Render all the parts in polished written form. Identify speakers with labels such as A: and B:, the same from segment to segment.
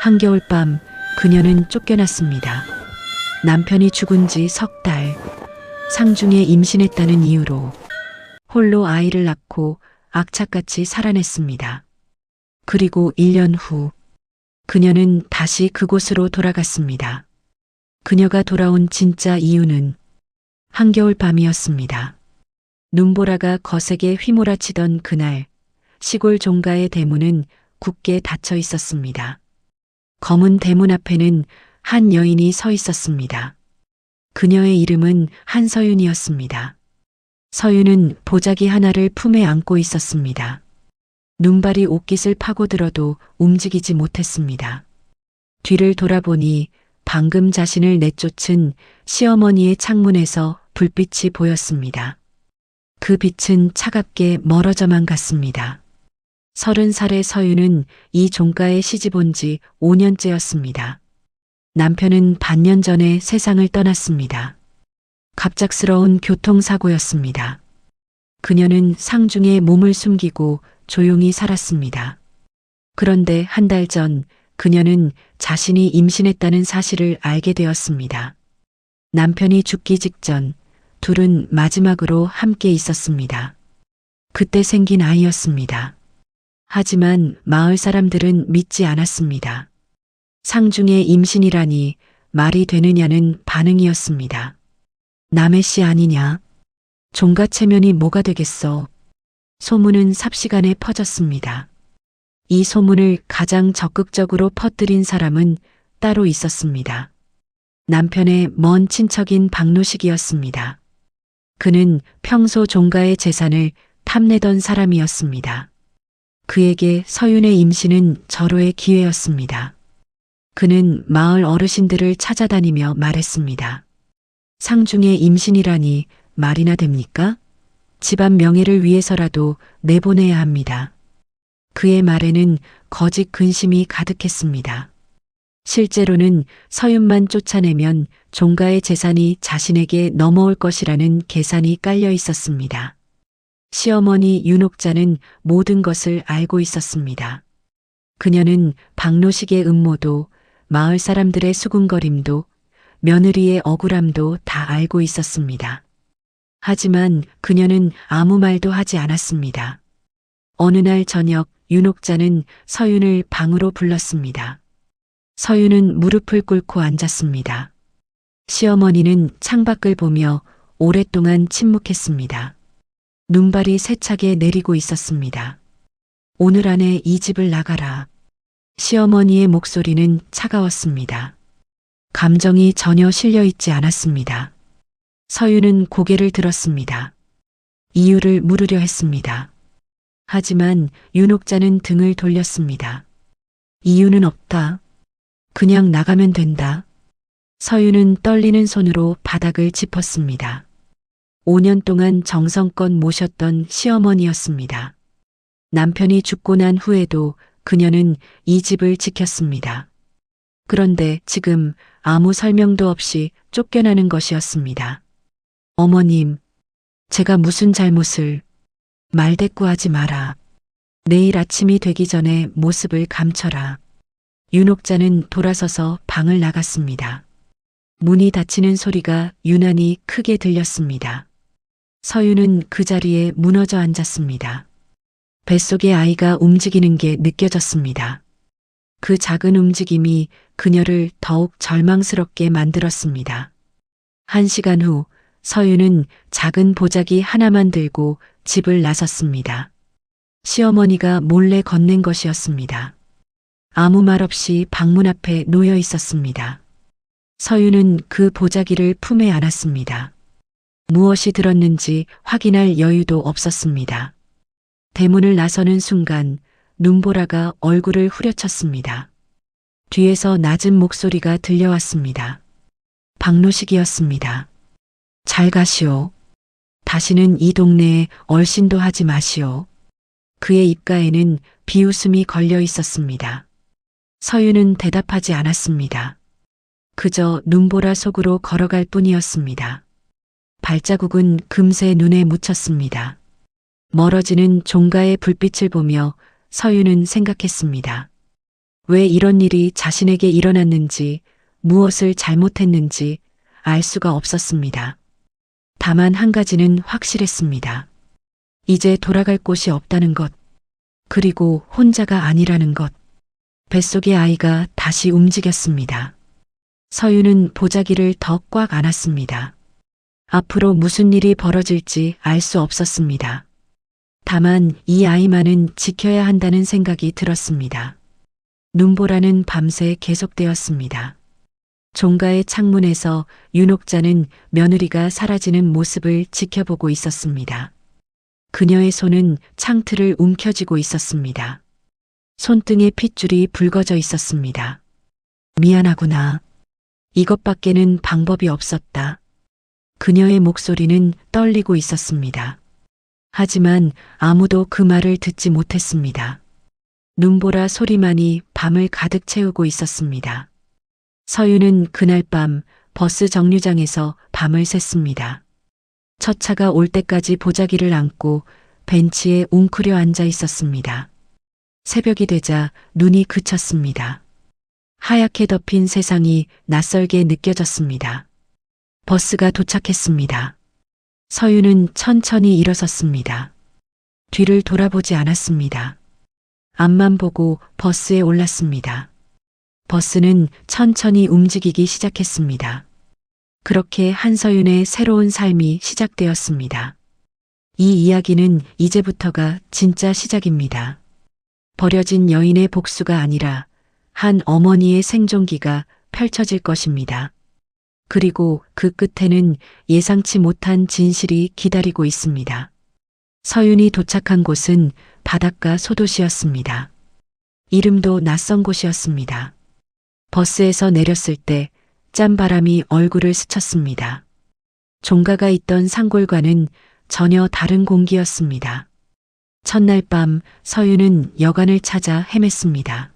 A: 한겨울밤 그녀는 쫓겨났습니다. 남편이 죽은 지 석 달, 상중에 임신했다는 이유로 홀로 아이를 낳고 악착같이 살아냈습니다. 그리고 1년 후 그녀는 다시 그곳으로 돌아갔습니다. 그녀가 돌아온 진짜 이유는 한겨울 밤이었습니다. 눈보라가 거세게 휘몰아치던 그날 시골 종가의 대문은 굳게 닫혀 있었습니다. 검은 대문 앞에는 한 여인이 서 있었습니다. 그녀의 이름은 한서윤이었습니다. 서윤은 보자기 하나를 품에 안고 있었습니다. 눈발이 옷깃을 파고들어도 움직이지 못했습니다. 뒤를 돌아보니 방금 자신을 내쫓은 시어머니의 창문에서 불빛이 보였습니다. 그 빛은 차갑게 멀어져만 갔습니다. 30살의 서윤은 이 종가에 시집온 지 5년째였습니다. 남편은 반년 전에 세상을 떠났습니다. 갑작스러운 교통사고였습니다. 그녀는 상중에 몸을 숨기고 조용히 살았습니다. 그런데 한 달 전 그녀는 자신이 임신했다는 사실을 알게 되었습니다. 남편이 죽기 직전 둘은 마지막으로 함께 있었습니다. 그때 생긴 아이였습니다. 하지만 마을 사람들은 믿지 않았습니다. 상중에 임신이라니 말이 되느냐는 반응이었습니다. 남의 씨 아니냐? 종가 체면이 뭐가 되겠어? 소문은 삽시간에 퍼졌습니다. 이 소문을 가장 적극적으로 퍼뜨린 사람은 따로 있었습니다. 남편의 먼 친척인 박노식이었습니다. 그는 평소 종가의 재산을 탐내던 사람이었습니다. 그에게 서윤의 임신은 절호의 기회였습니다. 그는 마을 어르신들을 찾아다니며 말했습니다. 상중에 임신이라니 말이나 됩니까? 집안 명예를 위해서라도 내보내야 합니다. 그의 말에는 거짓 근심이 가득했습니다. 실제로는 서윤만 쫓아내면 종가의 재산이 자신에게 넘어올 것이라는 계산이 깔려 있었습니다. 시어머니 윤옥자는 모든 것을 알고 있었습니다. 그녀는 박노식의 음모도 마을 사람들의 수군거림도 며느리의 억울함도 다 알고 있었습니다. 하지만 그녀는 아무 말도 하지 않았습니다. 어느 날 저녁 윤옥자는 서윤을 방으로 불렀습니다. 서윤은 무릎을 꿇고 앉았습니다. 시어머니는 창밖을 보며 오랫동안 침묵했습니다. 눈발이 세차게 내리고 있었습니다. 오늘 안에 이 집을 나가라. 시어머니의 목소리는 차가웠습니다. 감정이 전혀 실려 있지 않았습니다. 서윤은 고개를 들었습니다. 이유를 물으려 했습니다. 하지만 윤옥자는 등을 돌렸습니다. 이유는 없다. 그냥 나가면 된다. 서윤은 떨리는 손으로 바닥을 짚었습니다. 5년 동안 정성껏 모셨던 시어머니였습니다. 남편이 죽고 난 후에도 그녀는 이 집을 지켰습니다. 그런데 지금 아무 설명도 없이 쫓겨나는 것이었습니다. 어머님, 제가 무슨 잘못을... 말대꾸하지 마라. 내일 아침이 되기 전에 모습을 감춰라. 윤옥자는 돌아서서 방을 나갔습니다. 문이 닫히는 소리가 유난히 크게 들렸습니다. 서윤은 그 자리에 무너져 앉았습니다. 뱃속의 아이가 움직이는 게 느껴졌습니다. 그 작은 움직임이 그녀를 더욱 절망스럽게 만들었습니다. 1시간 후 서윤은 작은 보자기 하나만 들고 집을 나섰습니다. 시어머니가 몰래 건넨 것이었습니다. 아무 말 없이 방문 앞에 놓여 있었습니다. 서윤은 그 보자기를 품에 안았습니다. 무엇이 들었는지 확인할 여유도 없었습니다. 대문을 나서는 순간 눈보라가 얼굴을 후려쳤습니다. 뒤에서 낮은 목소리가 들려왔습니다. 박노식이었습니다. 잘 가시오. 다시는 이 동네에 얼씬도 하지 마시오. 그의 입가에는 비웃음이 걸려 있었습니다. 서윤은 대답하지 않았습니다. 그저 눈보라 속으로 걸어갈 뿐이었습니다. 발자국은 금세 눈에 묻혔습니다. 멀어지는 종가의 불빛을 보며 서윤은 생각했습니다. 왜 이런 일이 자신에게 일어났는지, 무엇을 잘못했는지 알 수가 없었습니다. 다만 한 가지는 확실했습니다. 이제 돌아갈 곳이 없다는 것, 그리고 혼자가 아니라는 것. 뱃속의 아이가 다시 움직였습니다. 서유는 보자기를 더 꽉 안았습니다. 앞으로 무슨 일이 벌어질지 알 수 없었습니다. 다만 이 아이만은 지켜야 한다는 생각이 들었습니다. 눈보라는 밤새 계속되었습니다. 종가의 창문에서 윤옥자는 며느리가 사라지는 모습을 지켜보고 있었습니다. 그녀의 손은 창틀을 움켜쥐고 있었습니다. 손등에 핏줄이 붉어져 있었습니다. 미안하구나. 이것밖에는 방법이 없었다. 그녀의 목소리는 떨리고 있었습니다. 하지만 아무도 그 말을 듣지 못했습니다. 눈보라 소리만이 밤을 가득 채우고 있었습니다. 서유는 그날 밤 버스 정류장에서 밤을 샜습니다. 첫 차가 올 때까지 보자기를 안고 벤치에 웅크려 앉아 있었습니다. 새벽이 되자 눈이 그쳤습니다. 하얗게 덮인 세상이 낯설게 느껴졌습니다. 버스가 도착했습니다. 서유는 천천히 일어섰습니다. 뒤를 돌아보지 않았습니다. 앞만 보고 버스에 올랐습니다. 버스는 천천히 움직이기 시작했습니다. 그렇게 한서윤의 새로운 삶이 시작되었습니다. 이 이야기는 이제부터가 진짜 시작입니다. 버려진 여인의 복수가 아니라 한 어머니의 생존기가 펼쳐질 것입니다. 그리고 그 끝에는 예상치 못한 진실이 기다리고 있습니다. 서윤이 도착한 곳은 바닷가 소도시였습니다. 이름도 낯선 곳이었습니다. 버스에서 내렸을 때 짠바람이 얼굴을 스쳤습니다. 종가가 있던 상골과는 전혀 다른 공기였습니다. 첫날 밤 서윤은 여관을 찾아 헤맸습니다.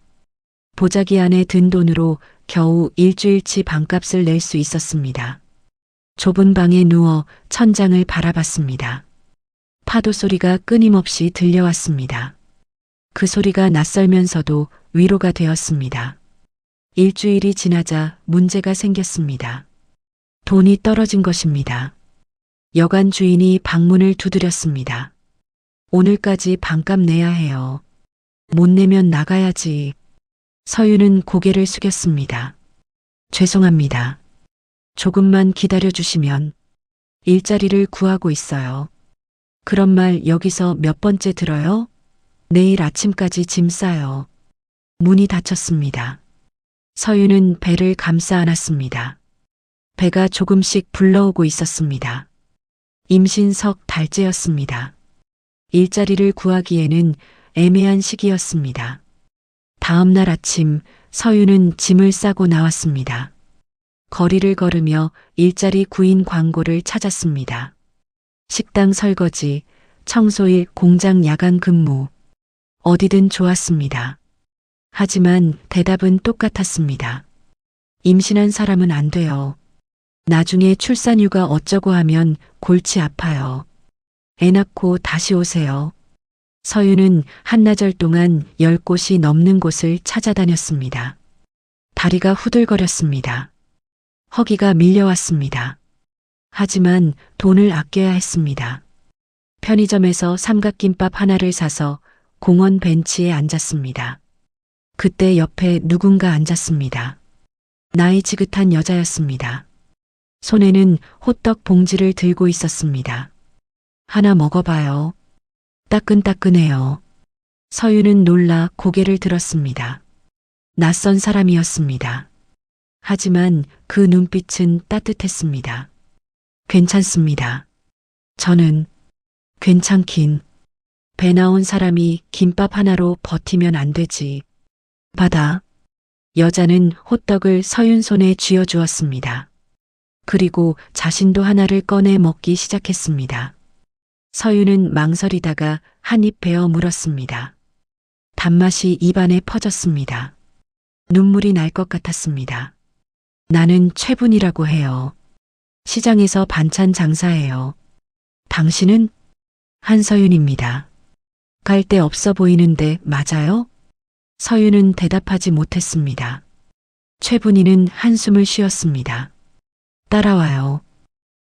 A: 보자기 안에 든 돈으로 겨우 일주일치 방값을 낼 수 있었습니다. 좁은 방에 누워 천장을 바라봤습니다. 파도 소리가 끊임없이 들려왔습니다. 그 소리가 낯설면서도 위로가 되었습니다. 일주일이 지나자 문제가 생겼습니다. 돈이 떨어진 것입니다. 여관 주인이 방문을 두드렸습니다. 오늘까지 방값 내야 해요. 못 내면 나가야지. 서유는 고개를 숙였습니다. 죄송합니다. 조금만 기다려 주시면 일자리를 구하고 있어요. 그런 말 여기서 몇 번째 들어요? 내일 아침까지 짐 싸요. 문이 닫혔습니다. 서유는 배를 감싸 안았습니다. 배가 조금씩 불러오고 있었습니다. 임신 석 달째였습니다. 일자리를 구하기에는 애매한 시기였습니다. 다음 날 아침 서유는 짐을 싸고 나왔습니다. 거리를 걸으며 일자리 구인 광고를 찾았습니다. 식당 설거지, 청소일, 공장 야간 근무. 어디든 좋았습니다. 하지만 대답은 똑같았습니다. 임신한 사람은 안 돼요. 나중에 출산휴가 어쩌고 하면 골치 아파요. 애 낳고 다시 오세요. 서유는 한나절 동안 10곳이 넘는 곳을 찾아다녔습니다. 다리가 후들거렸습니다. 허기가 밀려왔습니다. 하지만 돈을 아껴야 했습니다. 편의점에서 삼각김밥 하나를 사서 공원 벤치에 앉았습니다. 그때 옆에 누군가 앉았습니다. 나이 지긋한 여자였습니다. 손에는 호떡 봉지를 들고 있었습니다. 하나 먹어봐요. 따끈따끈해요. 서유는 놀라 고개를 들었습니다. 낯선 사람이었습니다. 하지만 그 눈빛은 따뜻했습니다. 괜찮습니다. 저는 괜찮긴. 배 나온 사람이 김밥 하나로 버티면 안 되지. 받아. 여자는 호떡을 서윤 손에 쥐어주었습니다. 그리고 자신도 하나를 꺼내 먹기 시작했습니다. 서윤은 망설이다가 한 입 베어 물었습니다. 단맛이 입안에 퍼졌습니다. 눈물이 날 것 같았습니다. 나는 최분이라고 해요. 시장에서 반찬 장사해요. 당신은? 한서윤입니다. 갈 데 없어 보이는데 맞아요? 서윤은 대답하지 못했습니다. 최분희는 한숨을 쉬었습니다. 따라와요.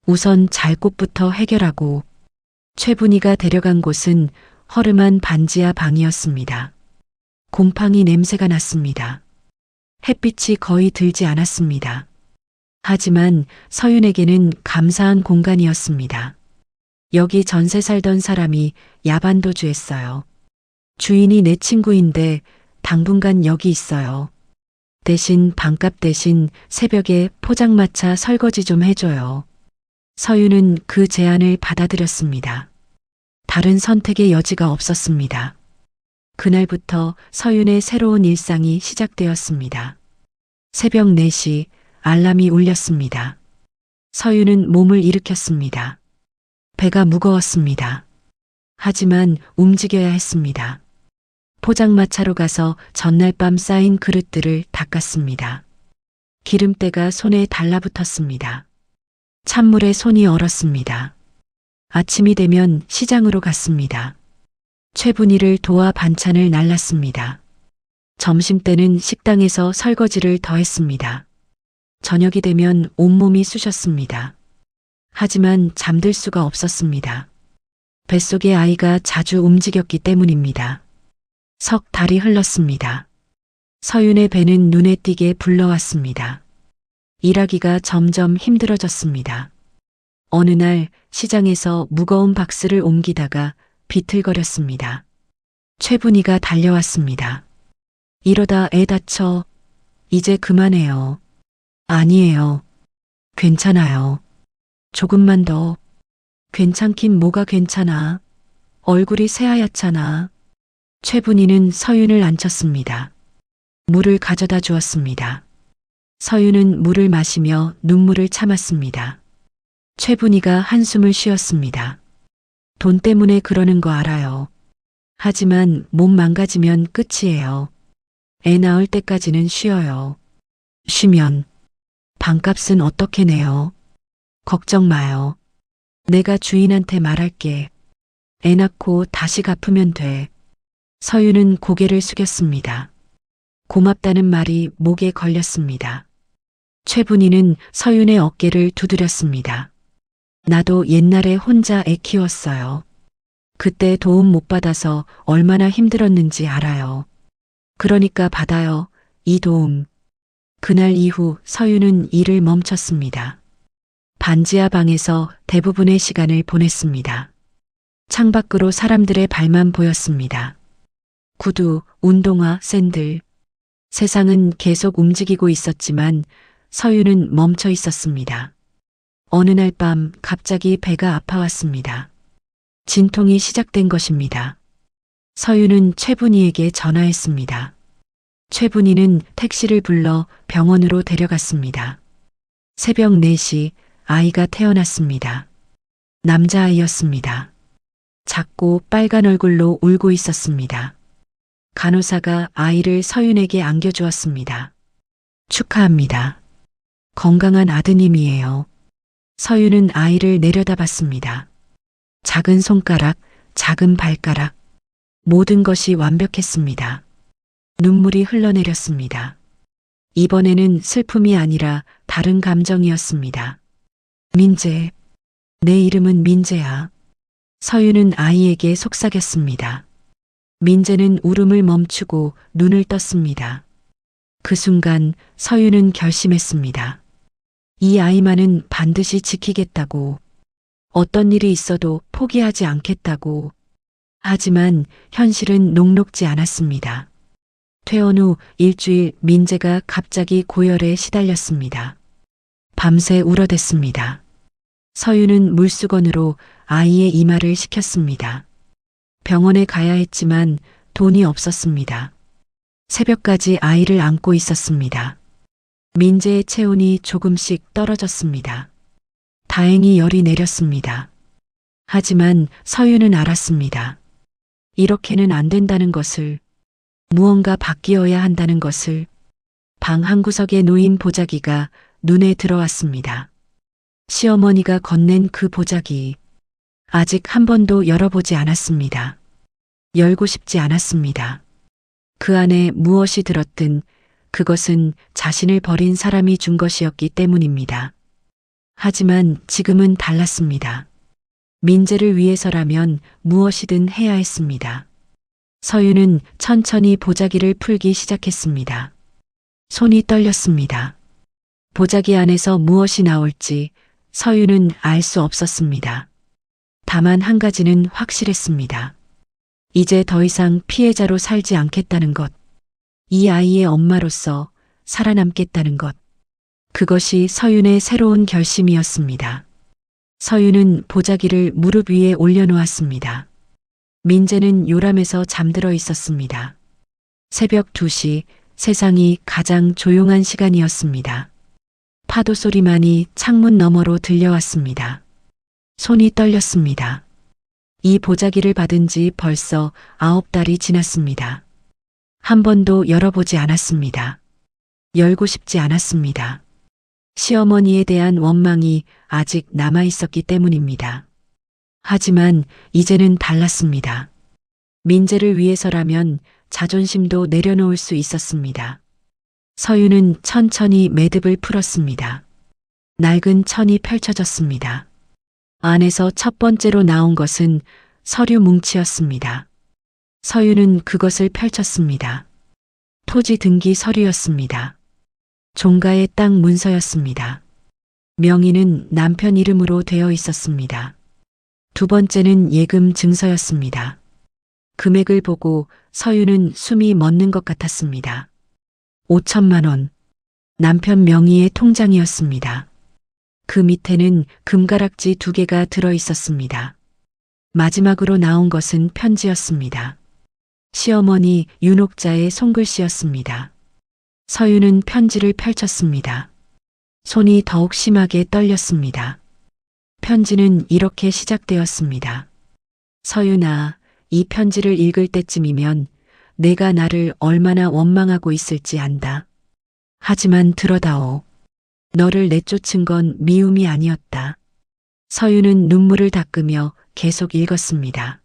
A: 우선 잘 곳부터 해결하고. 최분희가 데려간 곳은 허름한 반지하 방이었습니다. 곰팡이 냄새가 났습니다. 햇빛이 거의 들지 않았습니다. 하지만 서윤에게는 감사한 공간이었습니다. 여기 전세 살던 사람이 야반도주했어요. 주인이 내 친구인데 당분간 여기 있어요. 대신 방값 대신 새벽에 포장마차 설거지 좀 해줘요. 서윤은 그 제안을 받아들였습니다. 다른 선택의 여지가 없었습니다. 그날부터 서윤의 새로운 일상이 시작되었습니다. 새벽 4시 알람이 울렸습니다. 서윤은 몸을 일으켰습니다. 배가 무거웠습니다. 하지만 움직여야 했습니다. 포장마차로 가서 전날 밤 쌓인 그릇들을 닦았습니다. 기름때가 손에 달라붙었습니다. 찬물에 손이 얼었습니다. 아침이 되면 시장으로 갔습니다. 최분희를 도와 반찬을 날랐습니다. 점심때는 식당에서 설거지를 더했습니다. 저녁이 되면 온몸이 쑤셨습니다. 하지만 잠들 수가 없었습니다. 뱃속의 아이가 자주 움직였기 때문입니다. 석 달이 흘렀습니다. 서윤의 배는 눈에 띄게 불러왔습니다. 일하기가 점점 힘들어졌습니다. 어느 날 시장에서 무거운 박스를 옮기다가 비틀거렸습니다. 최분희가 달려왔습니다. 이러다 애 다쳐. 이제 그만해요. 아니에요. 괜찮아요. 조금만 더. 괜찮긴 뭐가 괜찮아. 얼굴이 새하얗잖아. 최분희는 서윤을 앉혔습니다. 물을 가져다 주었습니다. 서윤은 물을 마시며 눈물을 참았습니다. 최분희가 한숨을 쉬었습니다. 돈 때문에 그러는 거 알아요. 하지만 몸 망가지면 끝이에요. 애 낳을 때까지는 쉬어요. 쉬면 방값은 어떻게 내요? 걱정 마요. 내가 주인한테 말할게. 애 낳고 다시 갚으면 돼. 서윤은 고개를 숙였습니다. 고맙다는 말이 목에 걸렸습니다. 최분희는 서윤의 어깨를 두드렸습니다. 나도 옛날에 혼자 애 키웠어요. 그때 도움 못 받아서 얼마나 힘들었는지 알아요. 그러니까 받아요. 이 도움. 그날 이후 서윤은 일을 멈췄습니다. 반지하 방에서 대부분의 시간을 보냈습니다. 창밖으로 사람들의 발만 보였습니다. 구두, 운동화, 샌들. 세상은 계속 움직이고 있었지만 서윤은 멈춰 있었습니다. 어느 날 밤 갑자기 배가 아파왔습니다. 진통이 시작된 것입니다. 서윤은 최분희에게 전화했습니다. 최분희는 택시를 불러 병원으로 데려갔습니다. 새벽 4시 아이가 태어났습니다. 남자아이였습니다. 작고 빨간 얼굴로 울고 있었습니다. 간호사가 아이를 서윤에게 안겨주었습니다. 축하합니다. 건강한 아드님이에요. 서윤은 아이를 내려다봤습니다. 작은 손가락, 작은 발가락. 모든 것이 완벽했습니다. 눈물이 흘러내렸습니다. 이번에는 슬픔이 아니라 다른 감정이었습니다. 민재. 내 이름은 민재야. 서윤은 아이에게 속삭였습니다. 민재는 울음을 멈추고 눈을 떴습니다. 그 순간 서윤은 결심했습니다. 이 아이만은 반드시 지키겠다고. 어떤 일이 있어도 포기하지 않겠다고. 하지만 현실은 녹록지 않았습니다. 퇴원 후 일주일 민재가 갑자기 고열에 시달렸습니다. 밤새 울어댔습니다. 서윤은 물수건으로 아이의 이마를 식혔습니다. 병원에 가야 했지만 돈이 없었습니다. 새벽까지 아이를 안고 있었습니다. 민재의 체온이 조금씩 떨어졌습니다. 다행히 열이 내렸습니다. 하지만 서윤은 알았습니다. 이렇게는 안 된다는 것을, 무언가 바뀌어야 한다는 것을. 방 한구석에 놓인 보자기가 눈에 들어왔습니다. 시어머니가 건넨 그 보자기. 아직 한 번도 열어보지 않았습니다. 열고 싶지 않았습니다. 그 안에 무엇이 들었든 그것은 자신을 버린 사람이 준 것이었기 때문입니다. 하지만 지금은 달랐습니다. 민재를 위해서라면 무엇이든 해야 했습니다. 서유는 천천히 보자기를 풀기 시작했습니다. 손이 떨렸습니다. 보자기 안에서 무엇이 나올지 서유는 알 수 없었습니다. 다만 한 가지는 확실했습니다. 이제 더 이상 피해자로 살지 않겠다는 것. 이 아이의 엄마로서 살아남겠다는 것. 그것이 서윤의 새로운 결심이었습니다. 서윤은 보자기를 무릎 위에 올려놓았습니다. 민재는 요람에서 잠들어 있었습니다. 새벽 2시, 세상이 가장 조용한 시간이었습니다. 파도 소리만이 창문 너머로 들려왔습니다. 손이 떨렸습니다. 이 보자기를 받은 지 벌써 9달이 지났습니다. 한 번도 열어보지 않았습니다. 열고 싶지 않았습니다. 시어머니에 대한 원망이 아직 남아 있었기 때문입니다. 하지만 이제는 달랐습니다. 민재를 위해서라면 자존심도 내려놓을 수 있었습니다. 서유는 천천히 매듭을 풀었습니다. 낡은 천이 펼쳐졌습니다. 안에서 첫 번째로 나온 것은 서류 뭉치였습니다. 서유는 그것을 펼쳤습니다. 토지 등기 서류였습니다. 종가의 땅 문서였습니다. 명의는 남편 이름으로 되어 있었습니다. 두 번째는 예금 증서였습니다. 금액을 보고 서유는 숨이 멎는 것 같았습니다. 5천만 원. 남편 명의의 통장이었습니다. 그 밑에는 금가락지 2개가 들어 있었습니다. 마지막으로 나온 것은 편지였습니다. 시어머니 윤옥자의 손글씨였습니다. 서유는 편지를 펼쳤습니다. 손이 더욱 심하게 떨렸습니다. 편지는 이렇게 시작되었습니다. 서유나, 이 편지를 읽을 때쯤이면 내가 나를 얼마나 원망하고 있을지 안다. 하지만 들어다오. 너를 내쫓은 건 미움이 아니었다. 서유는 눈물을 닦으며 계속 읽었습니다.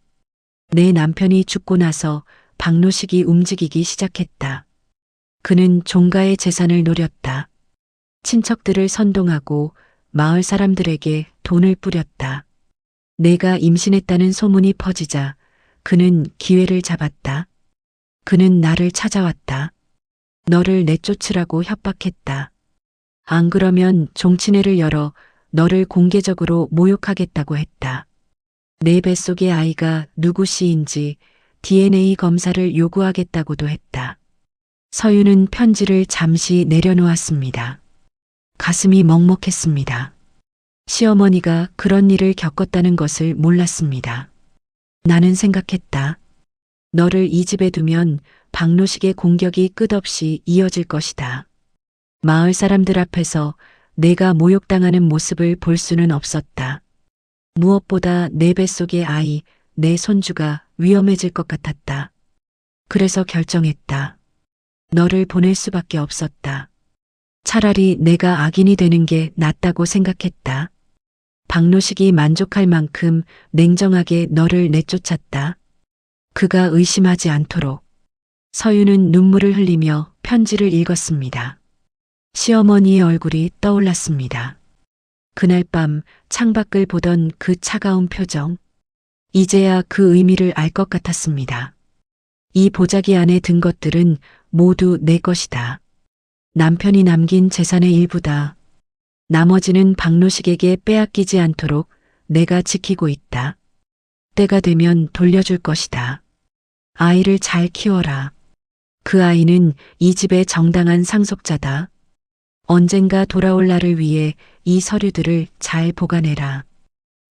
A: 내 남편이 죽고 나서 박노식이 움직이기 시작했다. 그는 종가의 재산을 노렸다. 친척들을 선동하고 마을 사람들에게 돈을 뿌렸다. 내가 임신했다는 소문이 퍼지자 그는 기회를 잡았다. 그는 나를 찾아왔다. 너를 내쫓으라고 협박했다. 안 그러면 종친회를 열어 너를 공개적으로 모욕하겠다고 했다. 내 뱃속의 아이가 누구 씨인지 DNA 검사를 요구하겠다고도 했다. 서유는 편지를 잠시 내려놓았습니다. 가슴이 먹먹했습니다. 시어머니가 그런 일을 겪었다는 것을 몰랐습니다. 나는 생각했다. 너를 이 집에 두면 박노식의 공격이 끝없이 이어질 것이다. 마을 사람들 앞에서 내가 모욕당하는 모습을 볼 수는 없었다. 무엇보다 내 뱃속의 아이, 내 손주가 위험해질 것 같았다. 그래서 결정했다. 너를 보낼 수밖에 없었다. 차라리 내가 악인이 되는 게 낫다고 생각했다. 박노식이 만족할 만큼 냉정하게 너를 내쫓았다. 그가 의심하지 않도록. 서유는 눈물을 흘리며 편지를 읽었습니다. 시어머니의 얼굴이 떠올랐습니다. 그날 밤 창밖을 보던 그 차가운 표정. 이제야 그 의미를 알 것 같았습니다. 이 보자기 안에 든 것들은 모두 내 것이다. 남편이 남긴 재산의 일부다. 나머지는 박노식에게 빼앗기지 않도록 내가 지키고 있다. 때가 되면 돌려줄 것이다. 아이를 잘 키워라. 그 아이는 이 집의 정당한 상속자다. 언젠가 돌아올 날을 위해 이 서류들을 잘 보관해라.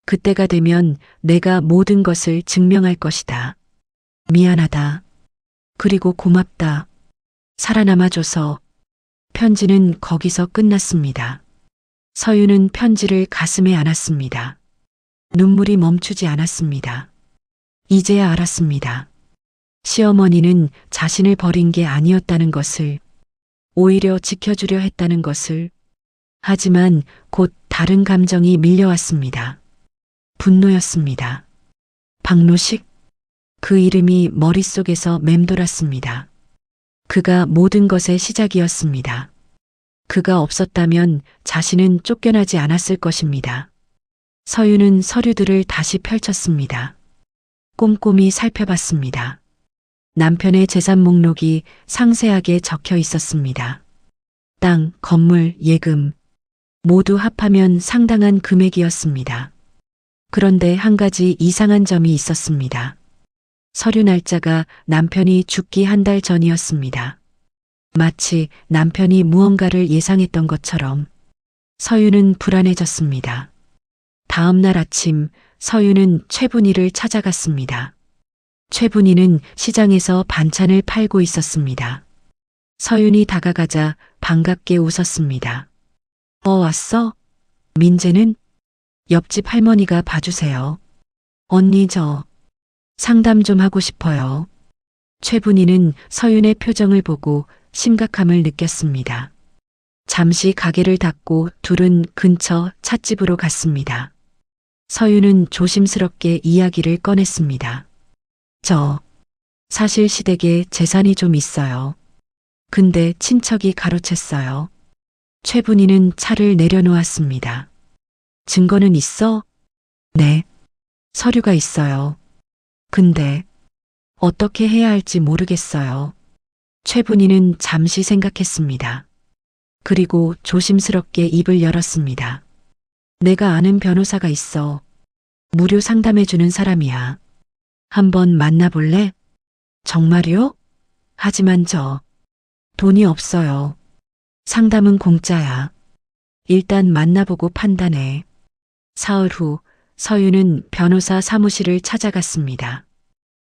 A: 그때가 되면 내가 모든 것을 증명할 것이다. 미안하다. 그리고 고맙다. 살아남아줘서. 편지는 거기서 끝났습니다. 서유는 편지를 가슴에 안았습니다. 눈물이 멈추지 않았습니다. 이제야 알았습니다. 시어머니는 자신을 버린 게 아니었다는 것을, 오히려 지켜주려 했다는 것을. 하지만 곧 다른 감정이 밀려왔습니다. 분노였습니다. 박노식? 그 이름이 머릿속에서 맴돌았습니다. 그가 모든 것의 시작이었습니다. 그가 없었다면 자신은 쫓겨나지 않았을 것입니다. 서윤은 서류들을 다시 펼쳤습니다. 꼼꼼히 살펴봤습니다. 남편의 재산 목록이 상세하게 적혀 있었습니다. 땅, 건물, 예금 모두 합하면 상당한 금액이었습니다. 그런데 한 가지 이상한 점이 있었습니다. 서류 날짜가 남편이 죽기 한 달 전이었습니다. 마치 남편이 무언가를 예상했던 것처럼 서윤은 불안해졌습니다. 다음 날 아침 서윤은 최분희를 찾아갔습니다. 최분희는 시장에서 반찬을 팔고 있었습니다. 서윤이 다가가자 반갑게 웃었습니다. 왔어? 민재는? 옆집 할머니가 봐주세요. 언니 저 상담 좀 하고 싶어요. 최분희는 서윤의 표정을 보고 심각함을 느꼈습니다. 잠시 가게를 닫고 둘은 근처 찻집으로 갔습니다. 서윤은 조심스럽게 이야기를 꺼냈습니다. 저 사실 시댁에 재산이 좀 있어요. 근데 친척이 가로챘어요. 최분희는 차를 내려놓았습니다. 증거는 있어? 네. 서류가 있어요. 근데 어떻게 해야 할지 모르겠어요. 최분희는 잠시 생각했습니다. 그리고 조심스럽게 입을 열었습니다. 내가 아는 변호사가 있어. 무료 상담해주는 사람이야. 한번 만나볼래? 정말요? 하지만 저 돈이 없어요. 상담은 공짜야. 일단 만나보고 판단해. 사흘 후 서윤은 변호사 사무실을 찾아갔습니다.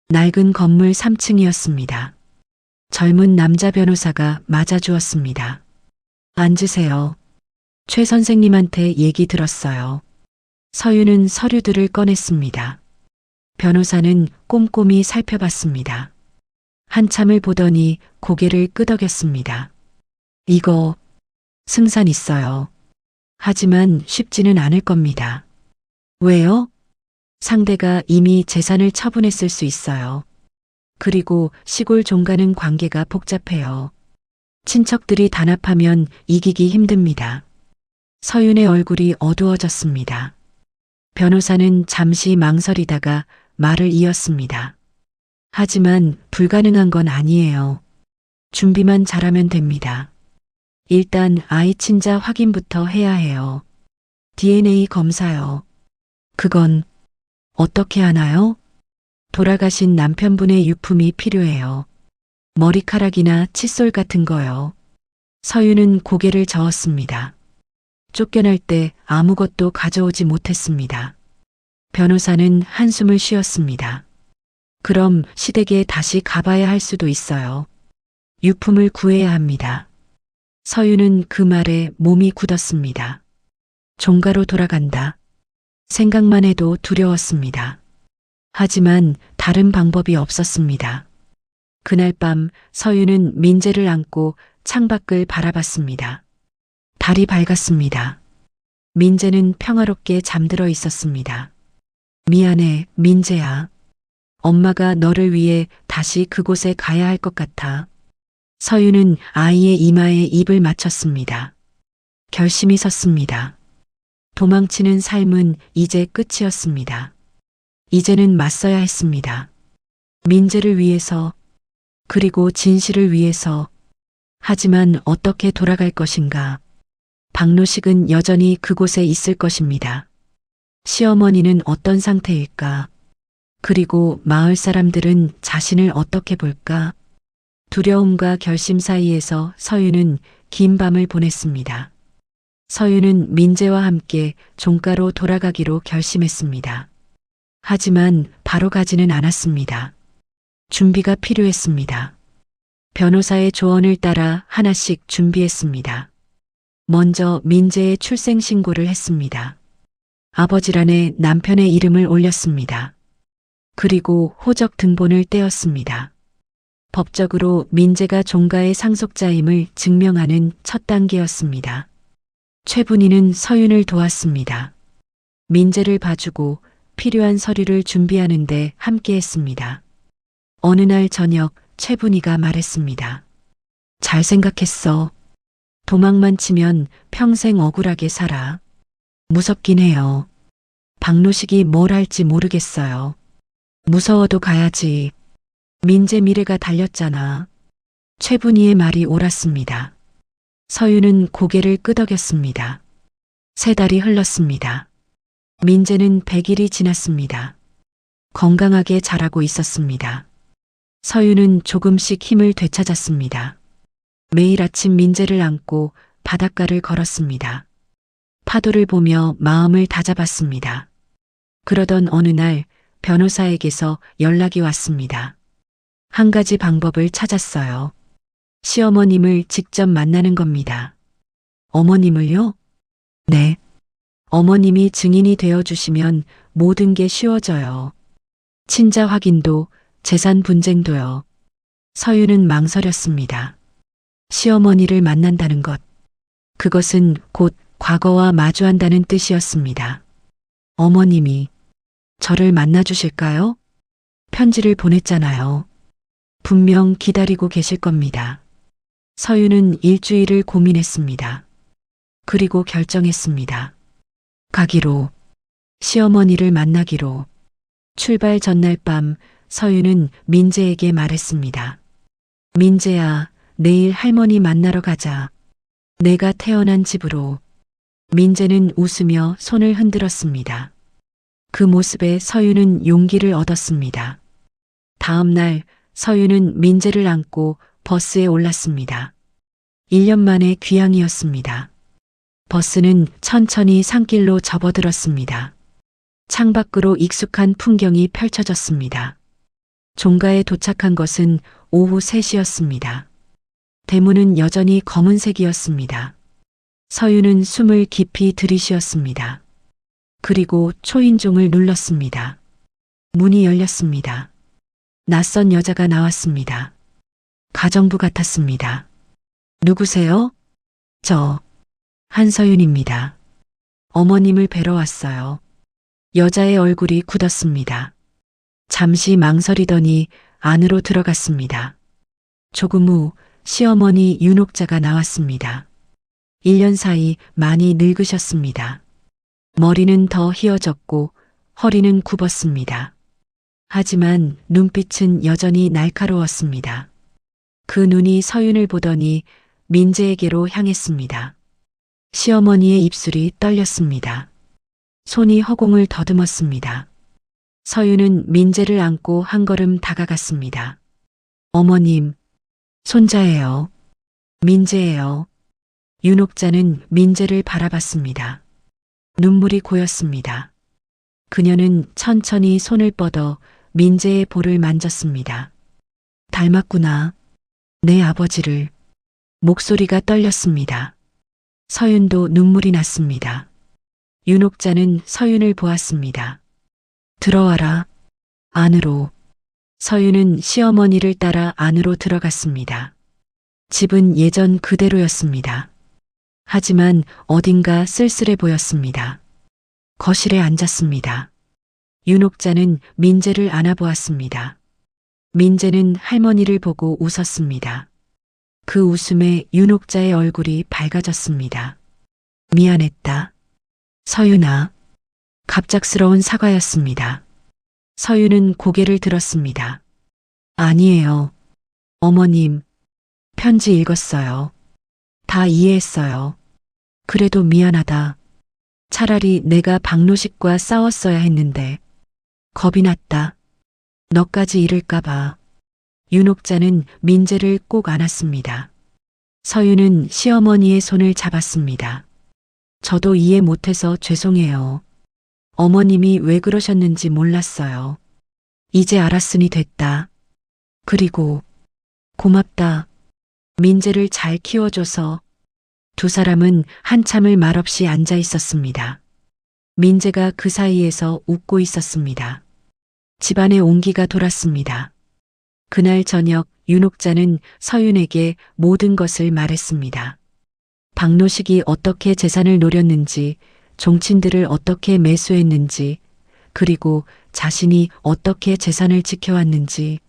A: 낡은 건물 3층이었습니다. 젊은 남자 변호사가 맞아주었습니다. 앉으세요. 최 선생님한테 얘기 들었어요. 서윤은 서류들을 꺼냈습니다. 변호사는 꼼꼼히 살펴봤습니다. 한참을 보더니 고개를 끄덕였습니다. 이거 승산 있어요. 하지만 쉽지는 않을 겁니다. 왜요? 상대가 이미 재산을 처분했을 수 있어요. 그리고 시골 종가는 관계가 복잡해요. 친척들이 단합하면 이기기 힘듭니다. 서윤의 얼굴이 어두워졌습니다. 변호사는 잠시 망설이다가 말을 이었습니다. 하지만 불가능한 건 아니에요. 준비만 잘하면 됩니다. 일단 아이 친자 확인부터 해야 해요. DNA 검사요. 그건 어떻게 하나요? 돌아가신 남편분의 유품이 필요해요. 머리카락이나 칫솔 같은 거요. 서윤은 고개를 저었습니다. 쫓겨날 때 아무것도 가져오지 못했습니다. 변호사는 한숨을 쉬었습니다. 그럼 시댁에 다시 가봐야 할 수도 있어요. 유품을 구해야 합니다. 서윤은 그 말에 몸이 굳었습니다. 종가로 돌아간다. 생각만 해도 두려웠습니다. 하지만 다른 방법이 없었습니다. 그날 밤 서윤은 민재를 안고 창밖을 바라봤습니다. 달이 밝았습니다. 민재는 평화롭게 잠들어 있었습니다. 미안해, 민재야. 엄마가 너를 위해 다시 그곳에 가야 할 것 같아. 서윤은 아이의 이마에 입을 맞췄습니다. 결심이 섰습니다. 도망치는 삶은 이제 끝이었습니다. 이제는 맞서야 했습니다. 민재를 위해서, 그리고 진실을 위해서. 하지만 어떻게 돌아갈 것인가? 박노식은 여전히 그곳에 있을 것입니다. 시어머니는 어떤 상태일까? 그리고 마을 사람들은 자신을 어떻게 볼까? 두려움과 결심 사이에서 서윤은 긴 밤을 보냈습니다. 서윤은 민재와 함께 종가로 돌아가기로 결심했습니다. 하지만 바로 가지는 않았습니다. 준비가 필요했습니다. 변호사의 조언을 따라 하나씩 준비했습니다. 먼저 민재의 출생 신고를 했습니다. 아버지란에 남편의 이름을 올렸습니다. 그리고 호적 등본을 떼었습니다. 법적으로 민재가 종가의 상속자임을 증명하는 첫 단계였습니다. 최분희는 서윤을 도왔습니다. 민재를 봐주고 필요한 서류를 준비하는데 함께했습니다. 어느 날 저녁 최분희가 말했습니다. 잘 생각했어. 도망만 치면 평생 억울하게 살아. 무섭긴 해요. 박노식이 뭘 할지 모르겠어요. 무서워도 가야지. 민재 미래가 달렸잖아. 최분희의 말이 옳았습니다. 서유는 고개를 끄덕였습니다. 3달이 흘렀습니다. 민재는 100일이 지났습니다. 건강하게 자라고 있었습니다. 서유는 조금씩 힘을 되찾았습니다. 매일 아침 민재를 안고 바닷가를 걸었습니다. 파도를 보며 마음을 다잡았습니다. 그러던 어느 날 변호사에게서 연락이 왔습니다. 한 가지 방법을 찾았어요. 시어머님을 직접 만나는 겁니다. 어머님을요? 네. 어머님이 증인이 되어주시면 모든 게 쉬워져요. 친자 확인도 재산 분쟁도요. 서유는 망설였습니다. 시어머니를 만난다는 것. 그것은 곧 과거와 마주한다는 뜻이었습니다. 어머님이 저를 만나주실까요? 편지를 보냈잖아요. 분명 기다리고 계실 겁니다. 서유는 일주일을 고민했습니다. 그리고 결정했습니다. 가기로, 시어머니를 만나기로. 출발 전날 밤 서유는 민재에게 말했습니다. 민재야, 내일 할머니 만나러 가자. 내가 태어난 집으로. 민재는 웃으며 손을 흔들었습니다. 그 모습에 서유는 용기를 얻었습니다. 다음 날 서유는 민재를 안고 버스에 올랐습니다. 1년 만에 귀향이었습니다. 버스는 천천히 산길로 접어들었습니다. 창밖으로 익숙한 풍경이 펼쳐졌습니다. 종가에 도착한 것은 오후 3시였습니다. 대문은 여전히 검은색이었습니다. 서유는 숨을 깊이 들이쉬었습니다. 그리고 초인종을 눌렀습니다. 문이 열렸습니다. 낯선 여자가 나왔습니다. 가정부 같았습니다. 누구세요? 저, 한서윤입니다. 어머님을 뵈러 왔어요. 여자의 얼굴이 굳었습니다. 잠시 망설이더니 안으로 들어갔습니다. 조금 후 시어머니 윤옥자가 나왔습니다. 1년 사이 많이 늙으셨습니다. 머리는 더 휘어졌고 허리는 굽었습니다. 하지만 눈빛은 여전히 날카로웠습니다. 그 눈이 서윤을 보더니 민재에게로 향했습니다. 시어머니의 입술이 떨렸습니다. 손이 허공을 더듬었습니다. 서윤은 민재를 안고 한 걸음 다가갔습니다. 어머님, 손자예요. 민재예요. 윤옥자는 민재를 바라봤습니다. 눈물이 고였습니다. 그녀는 천천히 손을 뻗어 민재의 볼을 만졌습니다. 닮았구나. 내 아버지를. 목소리가 떨렸습니다. 서윤도 눈물이 났습니다. 윤옥자는 서윤을 보았습니다. 들어와라. 안으로. 서윤은 시어머니를 따라 안으로 들어갔습니다. 집은 예전 그대로였습니다. 하지만 어딘가 쓸쓸해 보였습니다. 거실에 앉았습니다. 윤옥자는 민재를 안아보았습니다. 민재는 할머니를 보고 웃었습니다. 그 웃음에 윤옥자의 얼굴이 밝아졌습니다. 미안했다. 서윤아. 갑작스러운 사과였습니다. 서윤은 고개를 들었습니다. 아니에요. 어머님, 편지 읽었어요. 다 이해했어요. 그래도 미안하다. 차라리 내가 박노식과 싸웠어야 했는데. 겁이 났다. 너까지 잃을까봐. 윤옥자는 민재를 꼭 안았습니다. 서윤은 시어머니의 손을 잡았습니다. 저도 이해 못해서 죄송해요. 어머님이 왜 그러셨는지 몰랐어요. 이제 알았으니 됐다. 그리고 고맙다. 민재를 잘 키워줘서. 두 사람은 한참을 말없이 앉아 있었습니다. 민재가 그 사이에서 웃고 있었습니다. 집안에 온기가 돌았습니다. 그날 저녁 윤옥자는 서윤에게 모든 것을 말했습니다. 박노식이 어떻게 재산을 노렸는지, 종친들을 어떻게 매수했는지, 그리고 자신이 어떻게 재산을 지켜왔는지.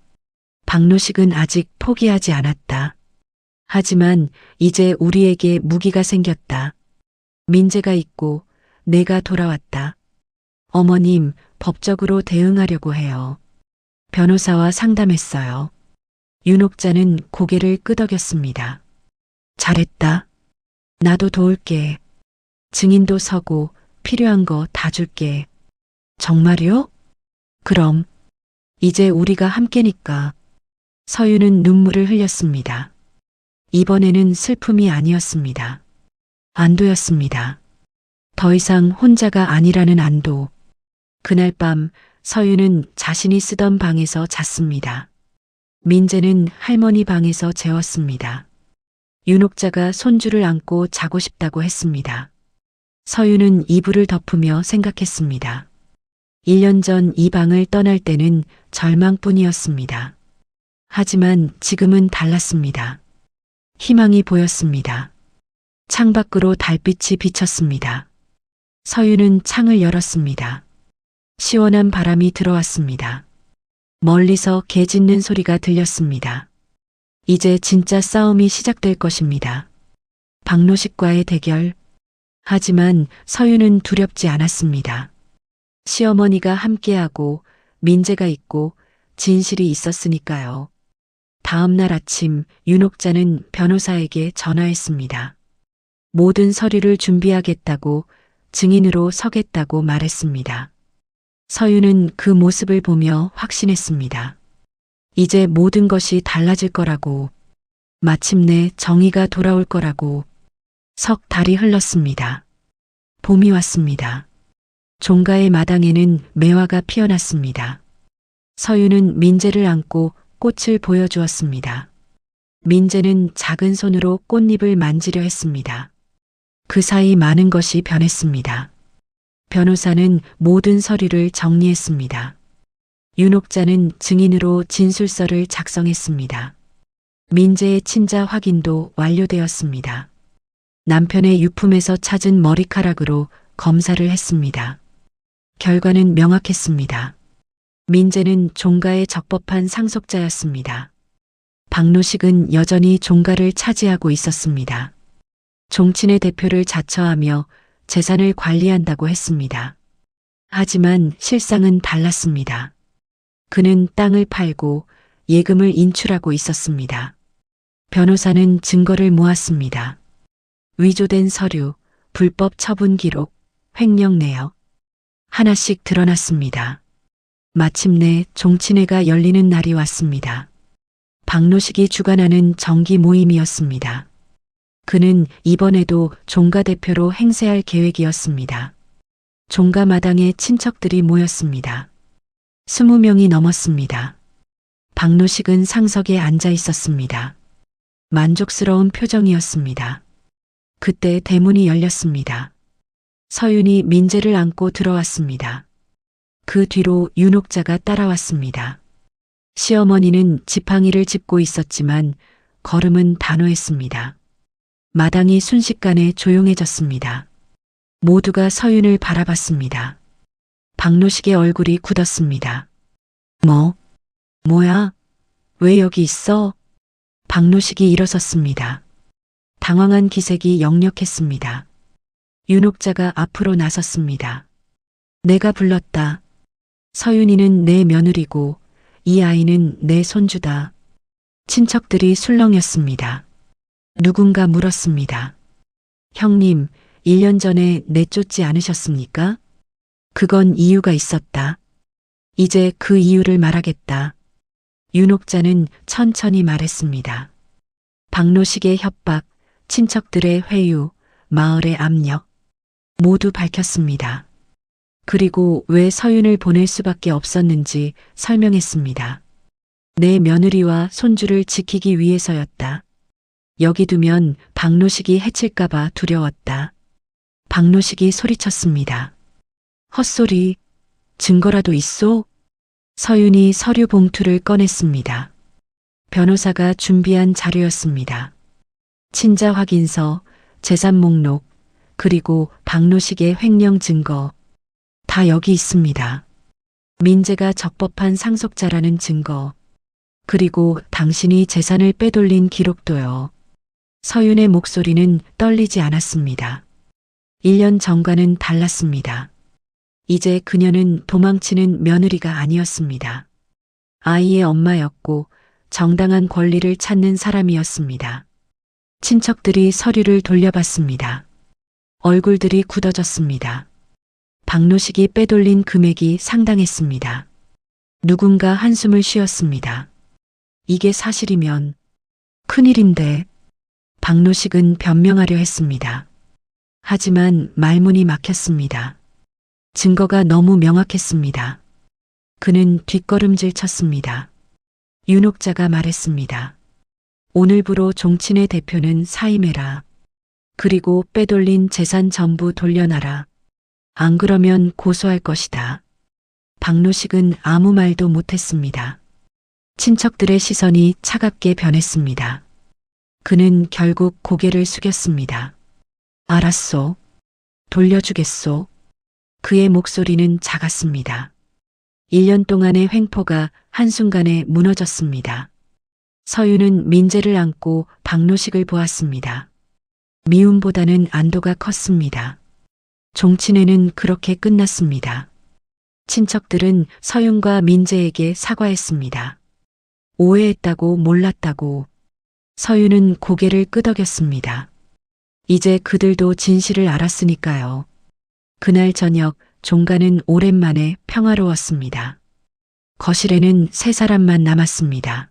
A: 박노식은 아직 포기하지 않았다. 하지만 이제 우리에게 무기가 생겼다. 민재가 있고 내가 돌아왔다. 어머님, 법적으로 대응하려고 해요. 변호사와 상담했어요. 윤옥자는 고개를 끄덕였습니다. 잘했다. 나도 도울게. 증인도 서고 필요한 거 다 줄게. 정말요? 그럼. 이제 우리가 함께니까. 서유는 눈물을 흘렸습니다. 이번에는 슬픔이 아니었습니다. 안도였습니다. 더 이상 혼자가 아니라는 안도. 그날 밤 서유는 자신이 쓰던 방에서 잤습니다. 민재는 할머니 방에서 재웠습니다. 윤옥자가 손주를 안고 자고 싶다고 했습니다. 서유는 이불을 덮으며 생각했습니다. 1년 전 이 방을 떠날 때는 절망뿐이었습니다. 하지만 지금은 달랐습니다. 희망이 보였습니다. 창밖으로 달빛이 비쳤습니다. 서유는 창을 열었습니다. 시원한 바람이 들어왔습니다. 멀리서 개 짖는 소리가 들렸습니다. 이제 진짜 싸움이 시작될 것입니다. 박노식과의 대결. 하지만 서유는 두렵지 않았습니다. 시어머니가 함께하고 민재가 있고 진실이 있었으니까요. 다음 날 아침 윤옥자는 변호사에게 전화했습니다. 모든 서류를 준비하겠다고 증인으로 서겠다고 말했습니다. 서유는 그 모습을 보며 확신했습니다. 이제 모든 것이 달라질 거라고, 마침내 정의가 돌아올 거라고. 석 달이 흘렀습니다. 봄이 왔습니다. 종가의 마당에는 매화가 피어났습니다. 서유는 민재를 안고 꽃을 보여주었습니다. 민재는 작은 손으로 꽃잎을 만지려 했습니다. 그 사이 많은 것이 변했습니다. 변호사는 모든 서류를 정리했습니다. 윤옥자는 증인으로 진술서를 작성했습니다. 민재의 친자 확인도 완료되었습니다. 남편의 유품에서 찾은 머리카락으로 검사를 했습니다. 결과는 명확했습니다. 민재는 종가의 적법한 상속자였습니다. 박노식은 여전히 종가를 차지하고 있었습니다. 종친의 대표를 자처하며 재산을 관리한다고 했습니다. 하지만 실상은 달랐습니다. 그는 땅을 팔고 예금을 인출하고 있었습니다. 변호사는 증거를 모았습니다. 위조된 서류, 불법 처분 기록, 횡령 내역. 하나씩 드러났습니다. 마침내 종친회가 열리는 날이 왔습니다. 박노식이 주관하는 정기 모임이었습니다. 그는 이번에도 종가 대표로 행세할 계획이었습니다. 종가 마당에 친척들이 모였습니다. 20명이 넘었습니다. 박노식은 상석에 앉아 있었습니다. 만족스러운 표정이었습니다. 그때 대문이 열렸습니다. 서윤이 민재를 안고 들어왔습니다. 그 뒤로 윤옥자가 따라왔습니다. 시어머니는 지팡이를 짚고 있었지만 걸음은 단호했습니다. 마당이 순식간에 조용해졌습니다. 모두가 서윤을 바라봤습니다. 박노식의 얼굴이 굳었습니다. 뭐야? 왜 여기 있어? 박노식이 일어섰습니다. 당황한 기색이 역력했습니다. 윤옥자가 앞으로 나섰습니다. 내가 불렀다. 서윤이는 내 며느리고 이 아이는 내 손주다. 친척들이 술렁였습니다. 누군가 물었습니다. 형님, 1년 전에 내쫓지 않으셨습니까? 그건 이유가 있었다. 이제 그 이유를 말하겠다. 윤옥자는 천천히 말했습니다. 박노식의 협박, 친척들의 회유, 마을의 압력, 모두 밝혔습니다. 그리고 왜 서윤을 보낼 수밖에 없었는지 설명했습니다. 내 며느리와 손주를 지키기 위해서였다. 여기 두면 박노식이 해칠까봐 두려웠다. 박노식이 소리쳤습니다. 헛소리, 증거라도 있소? 서윤이 서류 봉투를 꺼냈습니다. 변호사가 준비한 자료였습니다. 친자 확인서, 재산 목록, 그리고 박노식의 횡령 증거. 다 여기 있습니다. 민재가 적법한 상속자라는 증거. 그리고 당신이 재산을 빼돌린 기록도요. 서윤의 목소리는 떨리지 않았습니다. 1년 전과는 달랐습니다. 이제 그녀는 도망치는 며느리가 아니었습니다. 아이의 엄마였고 정당한 권리를 찾는 사람이었습니다. 친척들이 서류를 돌려봤습니다. 얼굴들이 굳어졌습니다. 박노식이 빼돌린 금액이 상당했습니다. 누군가 한숨을 쉬었습니다. 이게 사실이면 큰일인데. 박노식은 변명하려 했습니다. 하지만 말문이 막혔습니다. 증거가 너무 명확했습니다. 그는 뒷걸음질 쳤습니다. 윤옥자가 말했습니다. 오늘부로 종친의 대표는 사임해라. 그리고 빼돌린 재산 전부 돌려놔라. 안 그러면 고소할 것이다. 박노식은 아무 말도 못했습니다. 친척들의 시선이 차갑게 변했습니다. 그는 결국 고개를 숙였습니다. 알았소. 돌려주겠소. 그의 목소리는 작았습니다. 1년 동안의 횡포가 한순간에 무너졌습니다. 서윤은 민재를 안고 박노식을 보았습니다. 미움보다는 안도가 컸습니다. 종친회는 그렇게 끝났습니다. 친척들은 서윤과 민재에게 사과했습니다. 오해했다고 몰랐다고. 서윤은 고개를 끄덕였습니다. 이제 그들도 진실을 알았으니까요. 그날 저녁 종가는 오랜만에 평화로웠습니다. 거실에는 세 사람만 남았습니다.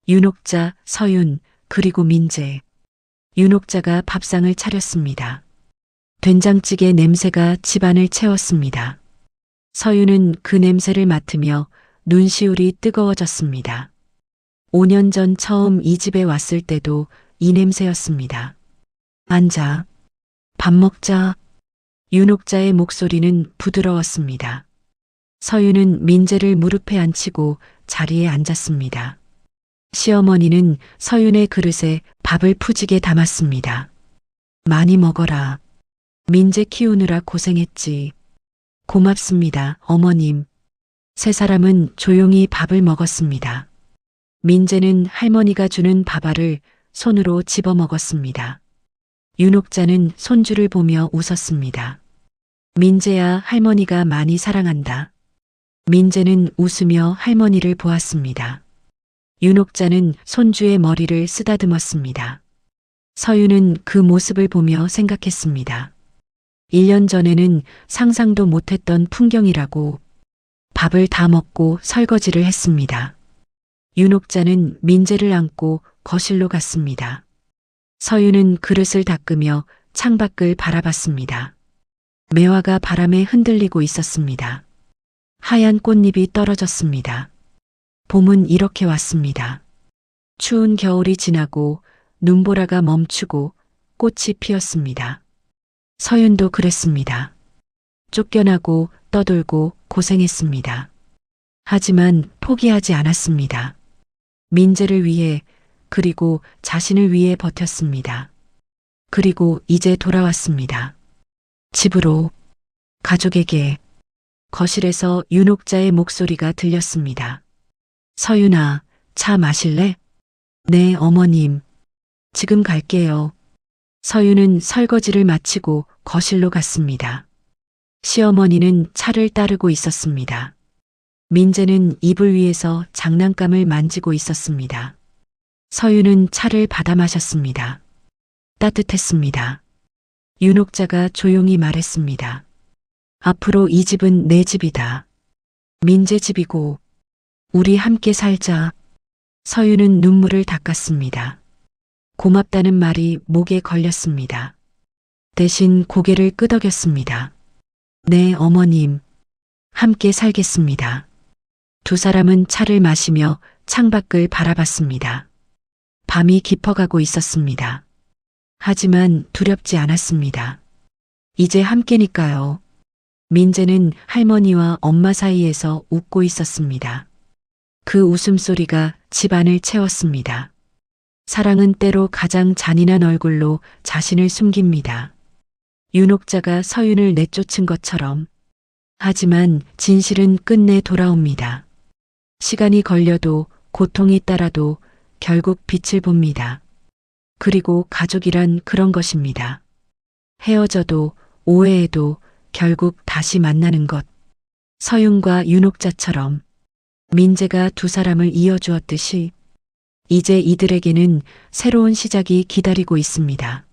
A: 윤옥자, 서윤, 그리고 민재. 윤옥자가 밥상을 차렸습니다. 된장찌개 냄새가 집안을 채웠습니다. 서윤은 그 냄새를 맡으며 눈시울이 뜨거워졌습니다. 5년 전 처음 이 집에 왔을 때도 이 냄새였습니다. 앉아. 밥 먹자. 윤옥자의 목소리는 부드러웠습니다. 서윤은 민재를 무릎에 앉히고 자리에 앉았습니다. 시어머니는 서윤의 그릇에 밥을 푸지게 담았습니다. 많이 먹어라. 민재 키우느라 고생했지. 고맙습니다, 어머님. 세 사람은 조용히 밥을 먹었습니다. 민재는 할머니가 주는 밥알을 손으로 집어 먹었습니다. 윤옥자는 손주를 보며 웃었습니다. 민재야, 할머니가 많이 사랑한다. 민재는 웃으며 할머니를 보았습니다. 윤옥자는 손주의 머리를 쓰다듬었습니다. 서윤은 그 모습을 보며 생각했습니다. 1년 전에는 상상도 못했던 풍경이라고. 밥을 다 먹고 설거지를 했습니다. 윤옥자는 민재를 안고 거실로 갔습니다. 서윤은 그릇을 닦으며 창밖을 바라봤습니다. 매화가 바람에 흔들리고 있었습니다. 하얀 꽃잎이 떨어졌습니다. 봄은 이렇게 왔습니다. 추운 겨울이 지나고 눈보라가 멈추고 꽃이 피었습니다. 서윤도 그랬습니다. 쫓겨나고 떠돌고 고생했습니다. 하지만 포기하지 않았습니다. 민재를 위해 그리고 자신을 위해 버텼습니다. 그리고 이제 돌아왔습니다. 집으로, 가족에게. 거실에서 윤옥자의 목소리가 들렸습니다. 서윤아, 차 마실래? 네, 어머님. 지금 갈게요. 서윤은 설거지를 마치고 거실로 갔습니다. 시어머니는 차를 따르고 있었습니다. 민재는 이불 위에서 장난감을 만지고 있었습니다. 서윤은 차를 받아 마셨습니다. 따뜻했습니다. 윤옥자가 조용히 말했습니다. 앞으로 이 집은 내 집이다. 민재 집이고 우리 함께 살자. 서윤은 눈물을 닦았습니다. 고맙다는 말이 목에 걸렸습니다. 대신 고개를 끄덕였습니다. 네, 어머님. 함께 살겠습니다. 두 사람은 차를 마시며 창밖을 바라봤습니다. 밤이 깊어가고 있었습니다. 하지만 두렵지 않았습니다. 이제 함께니까요. 민재는 할머니와 엄마 사이에서 웃고 있었습니다. 그 웃음소리가 집안을 채웠습니다. 사랑은 때로 가장 잔인한 얼굴로 자신을 숨깁니다. 윤옥자가 서윤을 내쫓은 것처럼. 하지만 진실은 끝내 돌아옵니다. 시간이 걸려도 고통이 따라도 결국 빛을 봅니다. 그리고 가족이란 그런 것입니다. 헤어져도 오해해도 결국 다시 만나는 것. 서윤과 윤옥자처럼 민재가 두 사람을 이어주었듯이 이제 이들에게는 새로운 시작이 기다리고 있습니다.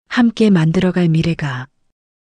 A: 함께 만들어갈 미래가